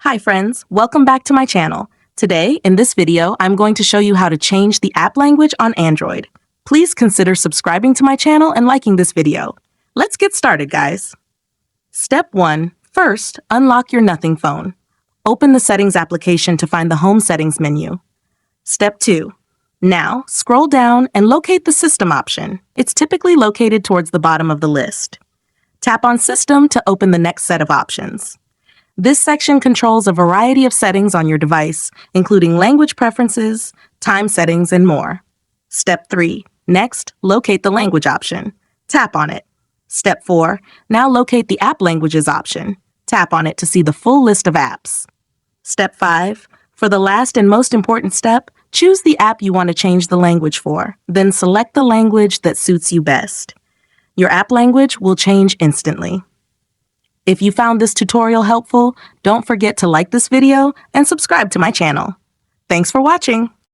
Hi friends, welcome back to my channel. Today, in this video, I'm going to show you how to change the app language on Android. Please consider subscribing to my channel and liking this video. Let's get started, guys. Step 1. First, unlock your Nothing phone. Open the Settings application to find the Home Settings menu. Step 2. Now, scroll down and locate the System option. It's typically located towards the bottom of the list. Tap on System to open the next set of options. This section controls a variety of settings on your device, including language preferences, time settings, and more. Step 3. Next, locate the language option. Tap on it. Step 4. Now locate the App Languages option. Tap on it to see the full list of apps. Step 5. For the last and most important step, choose the app you want to change the language for. Then select the language that suits you best. Your app language will change instantly. If you found this tutorial helpful, don't forget to like this video and subscribe to my channel. Thanks for watching.